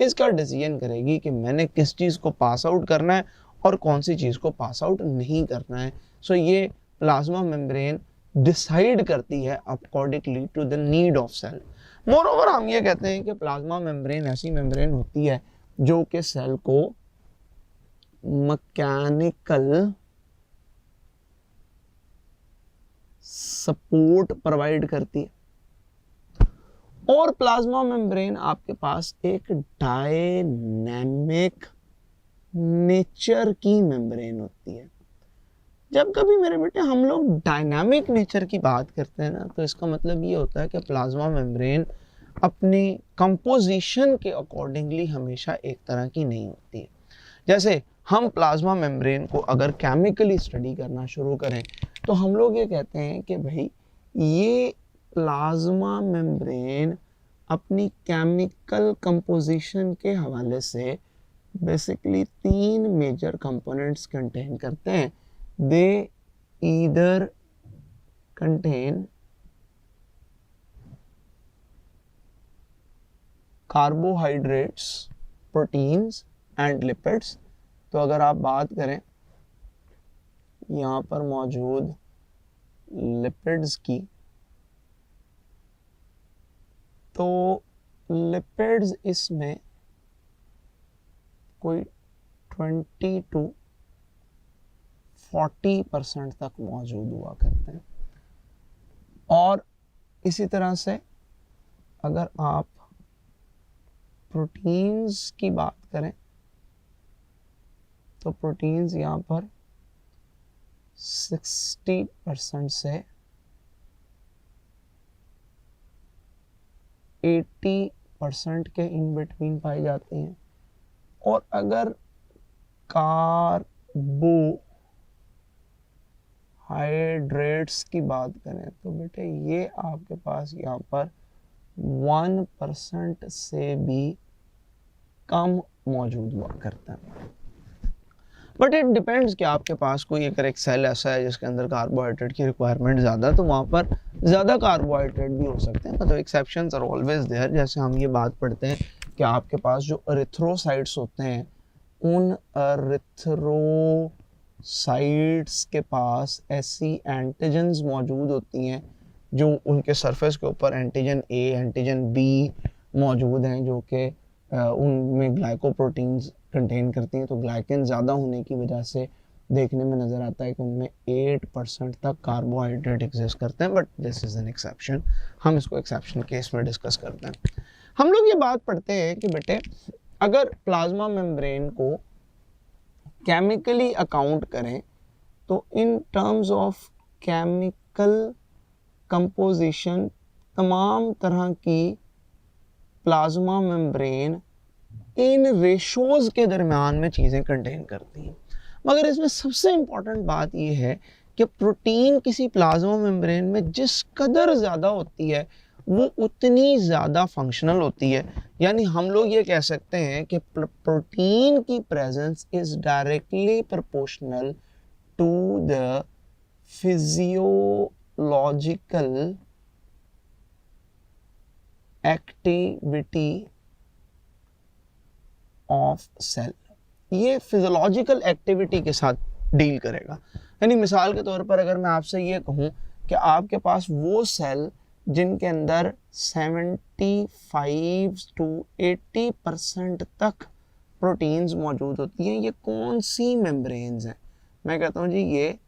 इसका डिसीजन करेगी कि मैंने किस चीज़ को पास आउट करना है और कौन सी चीज़ को पास आउट नहीं करना है। सो ये प्लाज्मा मेम्ब्रेन डिसाइड करती है accordingly to the need of cell. Moreover हम ये कहते हैं कि प्लाज्मा मेम्ब्रेन ऐसी मेम्ब्रेन होती है जो कि सेल को मैकेनिकल सपोर्ट प्रोवाइड करती है। और प्लाज्मा मेम्ब्रेन आपके पास एक डायनेमिक नेचर की मेम्ब्रेन होती है। जब कभी मेरे बेटे हम लोग डायनामिक नेचर की बात करते हैं ना, तो इसका मतलब ये होता है कि प्लाज्मा मेम्ब्रेन अपनी कंपोजिशन के अकॉर्डिंगली हमेशा एक तरह की नहीं होती है। जैसे हम प्लाज्मा मेम्ब्रेन को अगर केमिकली स्टडी करना शुरू करें तो हम लोग ये कहते हैं कि भाई ये प्लाज्मा मेम्ब्रेन अपनी केमिकल कंपोजिशन के हवाले से बेसिकली 3 मेजर कंपोनेंट्स कंटेन करते हैं। दे either contain carbohydrates, proteins and lipids. तो अगर आप बात करें यहाँ पर मौजूद लिपिड्स की, तो लिपिड्स इसमें कोई 20 to 40% तक मौजूद हुआ करते हैं। और इसी तरह से अगर आप प्रोटीन्स की बात करें तो प्रोटीन्स यहाँ पर 60% से 80% के इन बिटवीन पाई जाती हैं। और अगर कार्बोहाइड्रेट्स की बात करें तो बेटे ये आपके पास यहाँ पर 1% से भी कम मौजूद हुआ करता है। बट इट डिपेंड्स कि आपके पास कोई अगर एक सेल ऐसा है जिसके अंदर कार्बोहाइड्रेट की रिक्वायरमेंट ज़्यादा, तो वहाँ पर ज़्यादा कार्बोहाइड्रेट भी हो सकते हैं। मतलब एक्सेप्शंस आर ऑलवेज देयर। जैसे हम ये बात पढ़ते हैं कि आपके पास जो एरिथ्रोसाइट्स होते हैं, उन एरिथ्रोसाइट्स के पास ऐसी एंटीजन्स मौजूद होती हैं जो उनके सरफेस के ऊपर एंटीजन ए, एंटीजन बी मौजूद हैं, जो कि उनमें ग्लाइकोप्रोटीन्स कंटेन करती हैं। तो ग्लाइकन ज़्यादा होने की वजह से देखने में नज़र आता है कि उनमें 8% तक कार्बोहाइड्रेट एग्जिस्ट करते हैं। But this is an exception, हम इसको एक्सेप्शन केस में डिस्कस करते हैं। हम लोग ये बात पढ़ते हैं कि बेटे अगर प्लाज्मा मेम्ब्रेन को केमिकली अकाउंट करें तो in terms of chemical composition तमाम तरह की प्लाज्मा मेम्ब्रेन इन रेशोज के दरमियान में चीज़ें कंटेन करती हैं। मगर इसमें सबसे इम्पॉर्टेंट बात यह है कि प्रोटीन किसी प्लाज्मा मेम्ब्रेन में जिस कदर ज़्यादा होती है वो उतनी ज़्यादा फंक्शनल होती है। यानी हम लोग ये कह सकते हैं कि प्रोटीन की presence is directly proportional to the physiological activity of cell. ये फिजियोलॉजिकल एक्टिविटी के साथ डील करेगा। यानी मिसाल के तौर पर अगर मैं आपसे ये कहूँ कि आपके पास वो सेल जिनके अंदर 75 to 80% तक प्रोटीन्स मौजूद होती हैं, ये कौन सी मेम्ब्रेन्स हैं? मैं कहता हूँ जी ये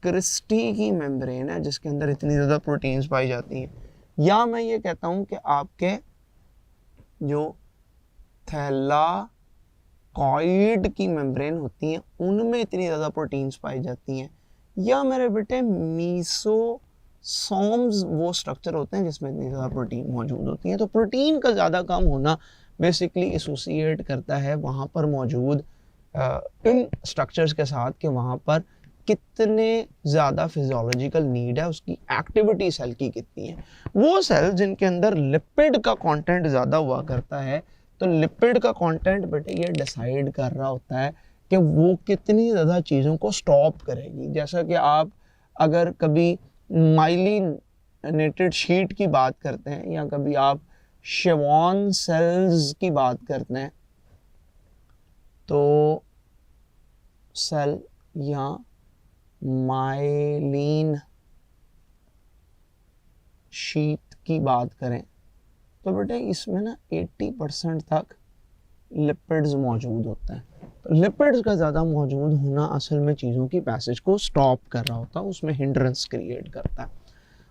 क्रिस्टी की मेम्ब्रेन है जिसके अंदर इतनी ज़्यादा प्रोटीन्स पाई जाती हैं। या मैं ये कहता हूँ कि आपके जो थैलाकॉइड की मेम्ब्रेन होती हैं उनमें इतनी ज़्यादा प्रोटीन्स पाई जाती हैं। या मेरे बेटे मीसोसोम्स वो स्ट्रक्चर होते हैं जिसमें इतनी ज़्यादा प्रोटीन मौजूद होती हैं। तो प्रोटीन का ज़्यादा कम होना बेसिकली एसोसिएट करता है वहाँ पर मौजूद इन स्ट्रक्चर्स के साथ कि वहाँ पर कितने ज़्यादा फिजियोलॉजिकल नीड है, उसकी एक्टिविटी सेल की कितनी है। वो सेल जिनके अंदर लिपिड का कंटेंट ज़्यादा हुआ करता है, तो लिपिड का कंटेंट बेटे ये डिसाइड कर रहा होता है कि वो कितनी ज़्यादा चीज़ों को स्टॉप करेगी। जैसा कि आप अगर कभी माइलिनेटेड शीट की बात करते हैं या कभी आप शेवॉन सेल्स की बात करते हैं तो सेल या माइलिन शीट की बात करें तो बेटे इसमें ना 80% तक लिपिड्स मौजूद होते हैं। तो लिपिड्स का ज़्यादा मौजूद होना असल में चीज़ों की पैसेज को स्टॉप कर रहा होता है, उसमें हिंड्रेंस क्रिएट करता है।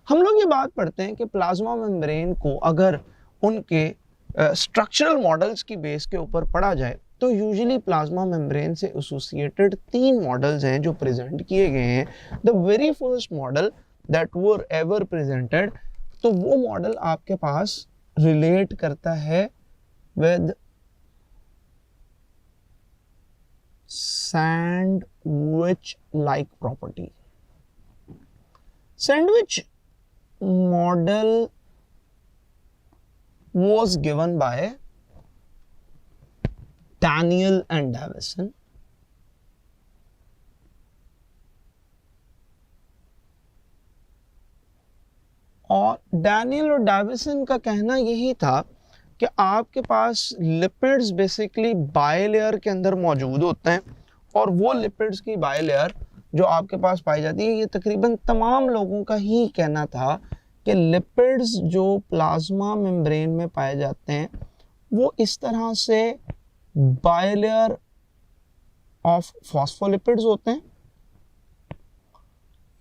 हम लोग ये बात पढ़ते हैं कि प्लाज्मा मेम्ब्रेन को अगर उनके स्ट्रक्चरल मॉडल्स की बेस के ऊपर पढ़ा जाए तो यूजुअली प्लाज्मा मेम्ब्रेन से एसोसिएटेड 3 मॉडल्स हैं जो प्रेजेंट किए गए हैं। The very first model that were ever presented, तो वो मॉडल आपके पास रिलेट करता है with sandwich like property. Sandwich model was given by Daniel and Davison, और डैनियल और डेविसन का कहना यही था कि आपके पास लिपिड्स बेसिकली बायलेयर के अंदर मौजूद होते हैं और वो लिपिड्स की बायलेयर जो आपके पास पाई जाती है, ये तकरीबन तमाम लोगों का ही कहना था कि लिपिड्स जो प्लाज्मा मेम्ब्रेन में पाए जाते हैं वो इस तरह से बायलेयर ऑफ फॉस्फोलिपिड्स होते हैं।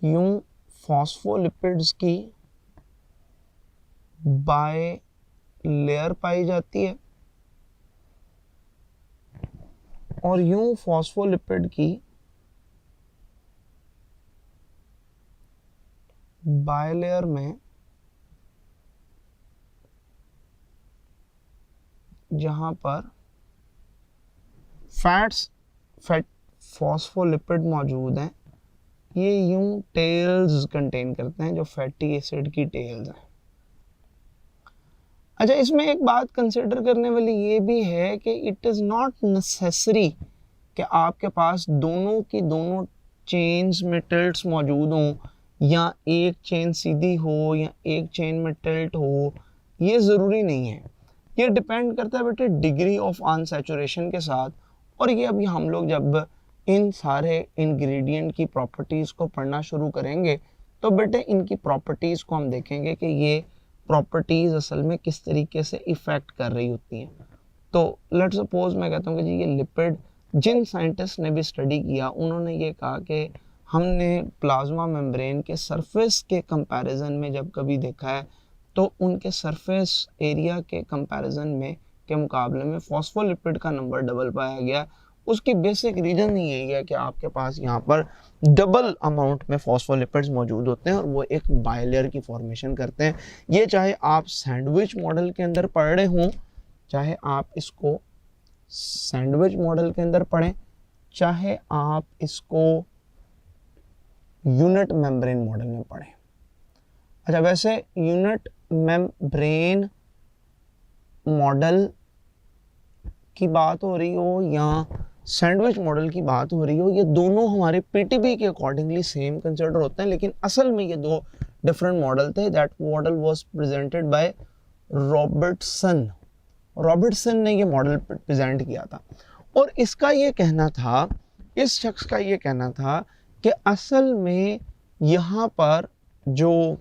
यूं फॉस्फोलिपिड्स की बायलेयर पाई जाती है और यूं फॉस्फोलिपिड की बायलेयर में जहां पर फैट फॉस्फोलिपिड मौजूद हैं, ये यूं टेल्स कंटेन करते हैं जो फैटी एसिड की टेल्स हैं। अच्छा, इसमें एक बात कंसिडर करने वाली ये भी है कि इट इज़ नॉट नेसेसरी कि आपके पास दोनों की दोनों चेन्स में टिल्ट्स मौजूद हों या एक चेन सीधी हो या एक चेन में टिल्ट हो, ये ज़रूरी नहीं है। ये डिपेंड करता है बेटे डिग्री ऑफ अनसैचुरेशन के साथ। और ये अभी हम लोग जब इन सारे इंग्रेडिएंट की प्रॉपर्टीज़ को पढ़ना शुरू करेंगे तो बेटे इनकी प्रॉपर्टीज़ को हम देखेंगे कि ये प्रॉपर्टीज़ असल में किस तरीके से इफ़ेक्ट कर रही होती हैं। तो लेट्स सपोज मैं कहता हूँ कि जी ये लिपिड, जिन साइंटिस्ट ने भी स्टडी किया उन्होंने ये कहा कि हमने प्लाज्मा मेम्ब्रेन के सरफेस के कंपैरिजन में जब कभी देखा है तो उनके सरफेस एरिया के कंपैरिजन में के मुकाबले में फॉस्फोलिपिड का नंबर डबल पाया गया। उसकी बेसिक रीज़न ही यही है कि आपके पास यहाँ पर डबल अमाउंट में फॉस्फोलिपिड्स मौजूद होते हैं और वो एक बायलेयर की फॉर्मेशन करते हैं। ये चाहे आप सैंडविच मॉडल के अंदर पढ़ रहे हों, चाहे आप इसको सैंडविच मॉडल के अंदर पढ़ें, चाहे आप इसको यूनिट मेम्ब्रेन मॉडल में पढ़ें। अच्छा, वैसे यूनिट मेम्ब्रेन मॉडल की बात हो रही हो या सैंडविच मॉडल की बात हो रही हो, ये दोनों हमारे पीटीबी के अकॉर्डिंगली सेम कंसिडर होते हैं, लेकिन असल में ये दो डिफरेंट मॉडल थे। That model was presented by Robertson. Robertson ने ये मॉडल प्रेजेंट किया था और इसका ये कहना था, इस शख्स का ये कहना था कि असल में यहाँ पर जो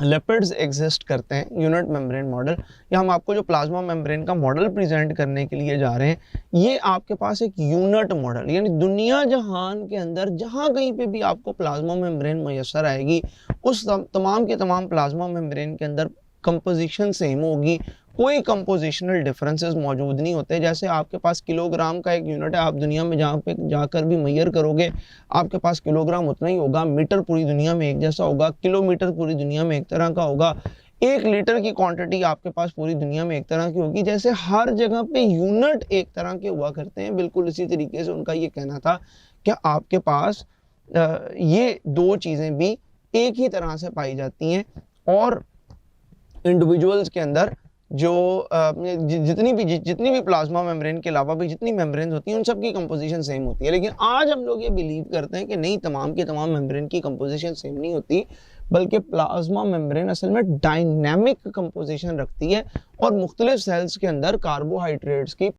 लिपिड्स एग्जिस्ट करते हैं यूनिट मेम्ब्रेन मॉडल, या हम आपको जो प्लाज्मा मेम्ब्रेन का मॉडल प्रेजेंट करने के लिए जा रहे हैं, ये आपके पास एक यूनिट मॉडल, यानी दुनिया जहान के अंदर जहाँ कहीं पे भी आपको प्लाज्मा मेम्ब्रेन मैसर आएगी उस तमाम के तमाम प्लाज्मा मेम्ब्रेन के अंदर कंपोजिशन सेम होगी, कोई कंपोजिशनल डिफरेंसेस मौजूद नहीं होते। जैसे आपके पास किलोग्राम का एक यूनिट है, आप दुनिया में जहाँ पे जाकर भी मेजर करोगे आपके पास किलोग्राम उतना ही होगा, मीटर पूरी दुनिया में एक जैसा होगा, किलोमीटर पूरी दुनिया में एक तरह का होगा, 1 लीटर की क्वांटिटी आपके पास पूरी दुनिया में एक तरह की होगी। जैसे हर जगह पे यूनिट एक तरह के हुआ करते हैं, बिल्कुल इसी तरीके से उनका ये कहना था कि आपके पास ये दो चीज़ें भी एक ही तरह से पाई जाती हैं और इंडिविजुअल्स के अंदर जो जितनी भी प्लाज्मा मेम्ब्रेन के अलावा भी जितनी मेम्ब्रेन होती हैं उन सब की कंपोजिशन सेम होती है। लेकिन आज हम लोग ये बिलीव करते हैं कि नहीं, तमाम के तमाम मेम्ब्रेन की कंपोजिशन सेम नहीं होती। बल्कि प्लाज्मा मेम्ब्रेन असल में डायनेमिक कंपोजिशन रखती है और मुख्तलिफ सेल्स के अंदर कार्बोहाइड्रेट्स की